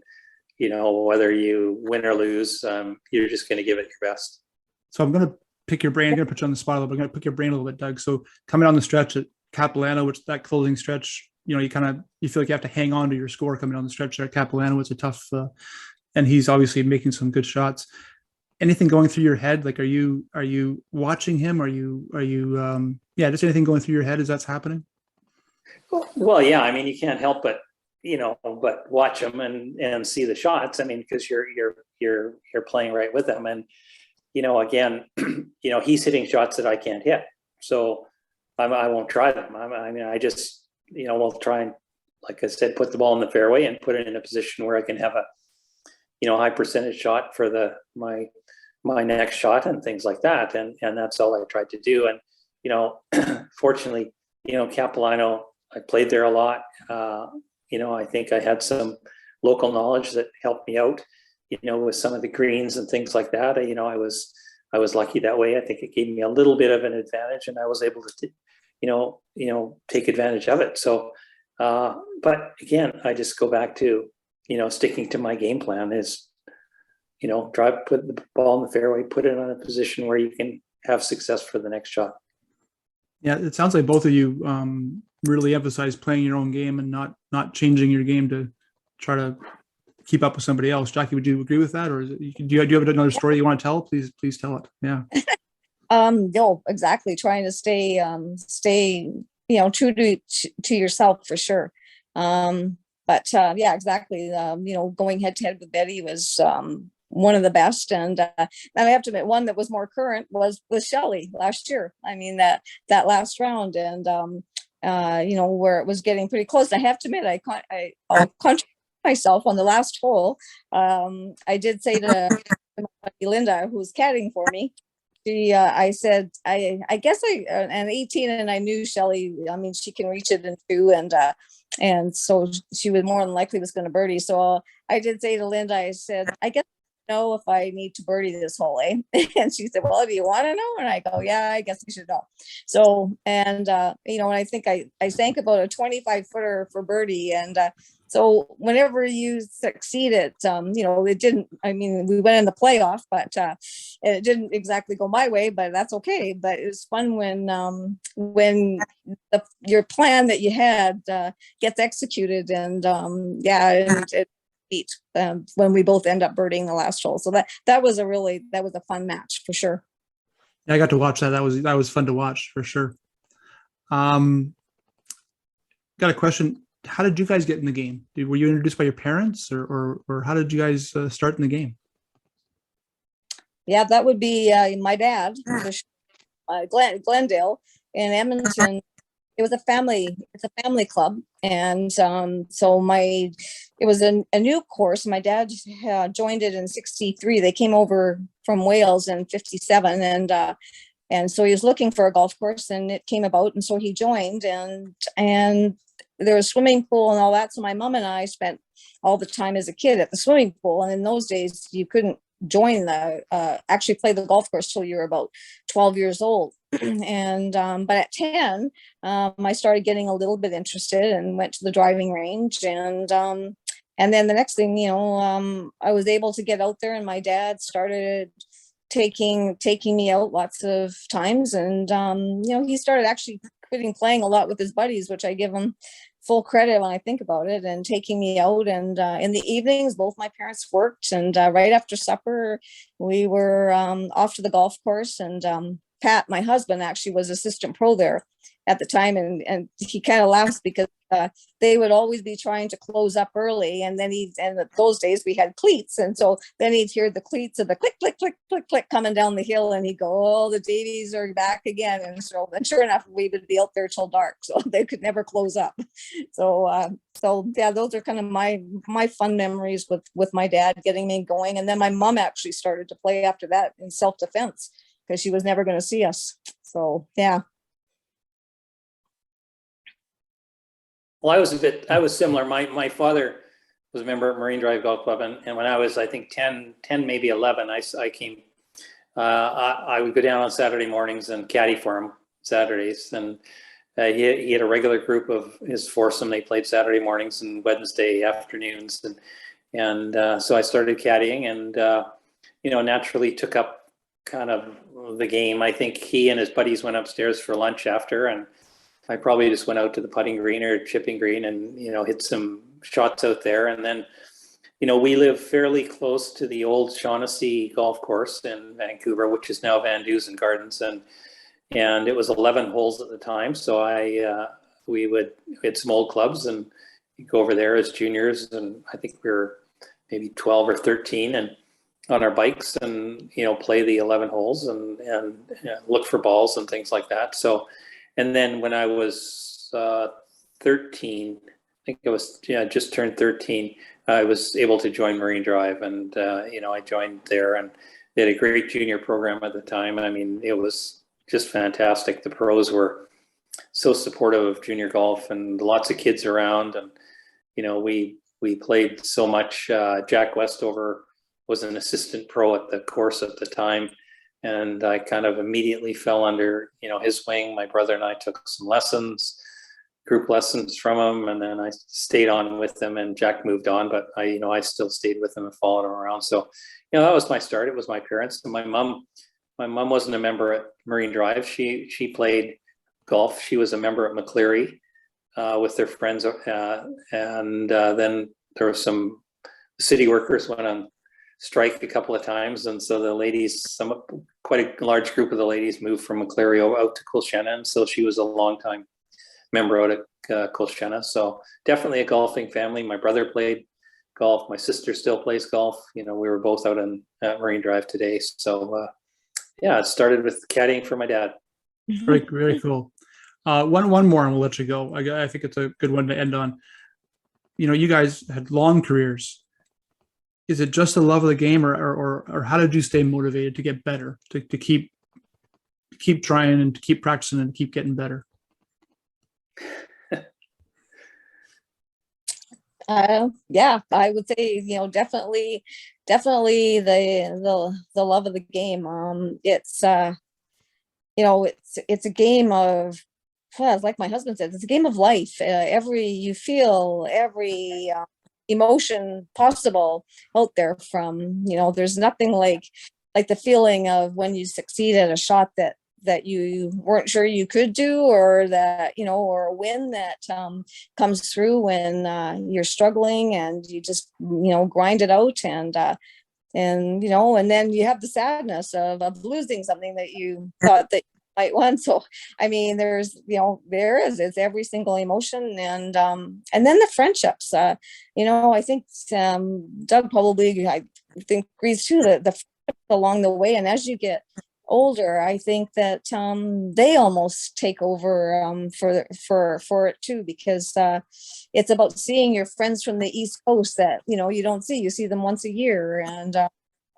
whether you win or lose, you're just going to give it your best. So I'm going to pick your brain. I'm going to put you on the spot a little bit. I'm going to pick your brain a little bit, Doug. So coming on the stretch at Capilano, which that closing stretch, you feel like you have to hang on to your score coming on the stretch there at Capilano. It's a tough, and he's obviously making some good shots. Anything going through your head? Like, are you watching him? Are you just anything going through your head as that's happening? Well, yeah. I mean, you can't help but watch him and see the shots. I mean, because you're playing right with him, and again, he's hitting shots that I can't hit, so I won't try them. I just will try and, like I said, put the ball in the fairway and put it in a position where I can have a high percentage shot for my next shot and things like that, and that's all I tried to do. And fortunately, Capilano, I played there a lot. I think I had some local knowledge that helped me out, with some of the greens and things like that. I was lucky that way. I think it gave me a little bit of an advantage, and I was able to, take advantage of it. So, but again, I just go back to, sticking to my game plan is, put the ball in the fairway, put it on a position where you can have success for the next shot. Yeah, it sounds like both of you really emphasize playing your own game and not changing your game to try to keep up with somebody else. Jackie, would you agree with that, or do you have another story you want to tell? Please tell it. Yeah. No, exactly. Trying to stay true to yourself for sure. But yeah, exactly. Going head to head with Betty was one of the best, and I have to admit, one that was more current was with Shelley last year. I mean, that last round, and where it was getting pretty close. I have to admit, I'll contradict myself on the last hole. I did say to Linda, who's caddying for me, I said, I guess I'm 18, and I knew Shelley, I mean, she can reach it in 2, and so she was more than likely was going to birdie. So I did say to Linda, I said, I guess know if I need to birdie this hole, eh? And she said, well, do you want to know? And I go, yeah, I guess I should know. So, and, you know, and I think I sank about a 25 footer for birdie. And so whenever you succeed at, you know, it didn't, I mean, we went in the playoff, but it didn't exactly go my way, but that's okay. But it was fun when your plan that you had gets executed, and yeah, and it beat when we both end up birding the last hole. So that was a fun match for sure. Yeah, I got to watch that. That was fun to watch for sure. Got a question. How did you guys get in the game? Were you introduced by your parents, or how did you guys start in the game? Yeah, that would be my dad, Glendale in Edmonton. It's a family club. And so it was a new course. My dad joined it in 63. They came over from Wales in 57. And so he was looking for a golf course, and it came about. And so he joined, and there was a swimming pool and all that. So my mom and I spent all the time as a kid at the swimming pool. And in those days, you couldn't join actually play the golf course till you were about 12 years old. And but at 10 I started getting a little bit interested and went to the driving range, and then the next thing, you know, I was able to get out there, and my dad started taking me out lots of times, and you know, he started actually quitting playing a lot with his buddies, which I give him full credit when I think about it, and taking me out. And in the evenings, both my parents worked, and right after supper we were off to the golf course. And Pat, my husband, actually was assistant pro there at the time, and he kind of laughs because they would always be trying to close up early, and then and those days we had cleats, and so then he'd hear the cleats of the click click click click click coming down the hill, and he'd go, oh, the Davies are back again. And sure enough, we would be out there till dark, so they could never close up. So yeah, those are kind of my fun memories with my dad getting me going. And then my mom actually started to play after that in self-defense, because she was never going to see us. So yeah. Well, I was similar. My father was a member at Marine Drive Golf Club, and when I was, I think 10, maybe 11, I came, I would go down on Saturday mornings and caddy for him Saturdays. And he had a regular group of his foursome. They played Saturday mornings and Wednesday afternoons. And so I started caddying, and, you know, naturally took up kind of the game. I think he and his buddies went upstairs for lunch after, and I probably just went out to the putting green or chipping green and, you know, hit some shots out there. And then, you know, we live fairly close to the old Shaughnessy golf course in Vancouver, which is now Van Dusen Gardens. And it was 11 holes at the time. So we had some old clubs, and go over there as juniors. And I think we were maybe 12 or 13, and on our bikes, and, you know, play the 11 holes and look for balls and things like that. So, and then when I was 13, I think I was just turned 13, I was able to join Marine Drive, and you know, I joined there, and they had a great junior program at the time. I mean, it was just fantastic. The pros were so supportive of junior golf, and lots of kids around, and, you know, we played so much. Jack Westover was an assistant pro at the course at the time, and I kind of immediately fell under, you know, his wing. My brother and I took some lessons, group lessons from him, and then I stayed on with him, and Jack moved on, but I still stayed with him and followed him around. So, you know, that was my start. It was my parents. And my mom wasn't a member at Marine Drive. She played golf. She was a member at McCleary with their friends. And then there were some city workers went on strike a couple of times, and so the ladies, quite a large group of the ladies, moved from McCleary out to Colchena, and so she was a long time member out at Colchena. So definitely a golfing family. My brother played golf. My sister still plays golf. You know, we were both out at Marine Drive today. So yeah, it started with caddying for my dad. Very, very cool. One more, and we'll let you go. I think it's a good one to end on. You know, you guys had long careers. Is it just the love of the game, or how did you stay motivated to get better, to keep trying and to keep practicing and keep getting better? Yeah, I would say, definitely the love of the game. It's a game of, well, it's like my husband said, it's a game of life. You feel every emotion possible out there from, there's nothing like the feeling of when you succeed at a shot that you weren't sure you could do, or that, or a win that comes through when you're struggling and you just, grind it out, and then you have the sadness of losing something that you thought that you might win. So, I mean, it's every single emotion, and then the friendships, I think Doug probably, I think, agrees too, that the friendships along the way. And as you get older, I think that they almost take over for it too, because it's about seeing your friends from the East Coast that you don't see. You see them once a year, and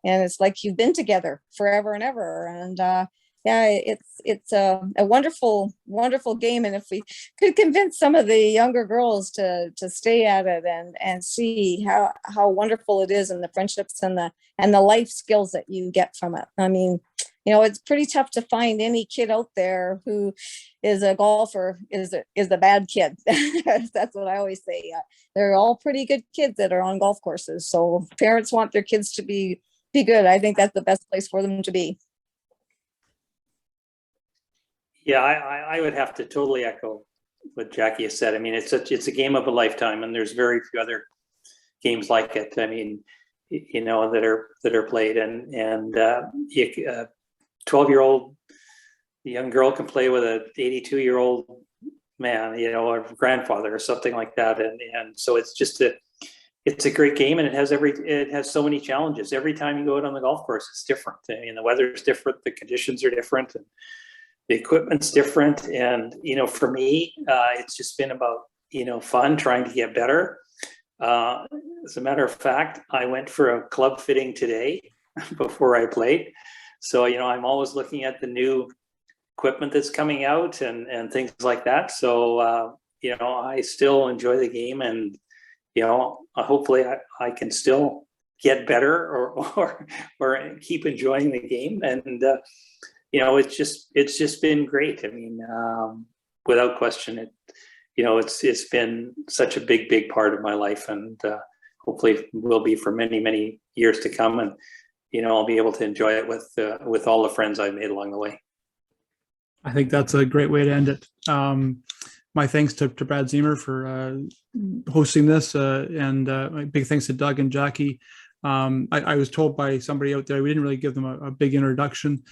it's like you've been together forever and ever. And yeah, it's a wonderful game. And if we could convince some of the younger girls to stay at it and see how wonderful it is, and the friendships and the life skills that you get from it. I mean, it's pretty tough to find any kid out there who is a golfer is a bad kid. That's what I always say. They're all pretty good kids that are on golf courses. So parents want their kids to be good. I think that's the best place for them to be. Yeah, I would have to totally echo what Jackie has said. I mean, it's a game of a lifetime, and there's very few other games like it. I mean, that are played, and 12-year-old young girl can play with a 82-year-old man, or grandfather or something like that, and so it's a great game, and it has so many challenges. Every time you go out on the golf course, it's different. I mean, the weather is different, the conditions are different, and the equipment's different. And, for me, it's just been about, fun, trying to get better. As a matter of fact, I went for a club fitting today before I played. So, I'm always looking at the new equipment that's coming out and things like that. So, I still enjoy the game, and, hopefully I can still get better or keep enjoying the game. And, it's just been great. I mean, without question, it's been such a big part of my life, and hopefully will be for many, many years to come. And, I'll be able to enjoy it with all the friends I've made along the way. I think that's a great way to end it. My thanks to Brad Ziemer for hosting this, and my big thanks to Doug and Jackie. I was told by somebody out there, we didn't really give them a big introduction.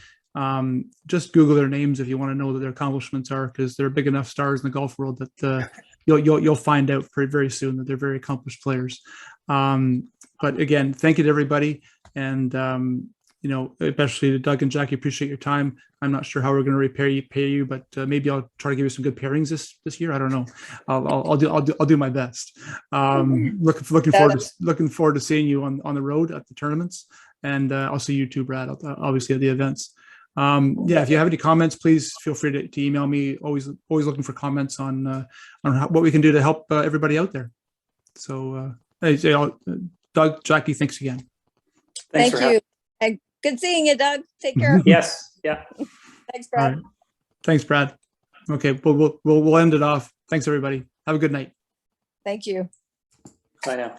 Just Google their names if you want to know what their accomplishments are, because they're big enough stars in the golf world that you'll find out very soon that they're very accomplished players. But again, thank you to everybody, and especially to Doug and Jackie. Appreciate your time. I'm not sure how we're going to pay you, but maybe I'll try to give you some good pairings this year. I don't know. I'll do my best. Looking forward to seeing you on the road at the tournaments, and I'll see you too, Brad, obviously at the events. If you have any comments, please feel free to email me. Always looking for comments on what we can do to help everybody out there. So, Doug, Jackie, thanks again. Thank you. Good seeing you, Doug. Take care. Yes. Yeah. Thanks, Brad. Right. Thanks, Brad. Okay, we'll end it off. Thanks, everybody. Have a good night. Thank you. Bye now.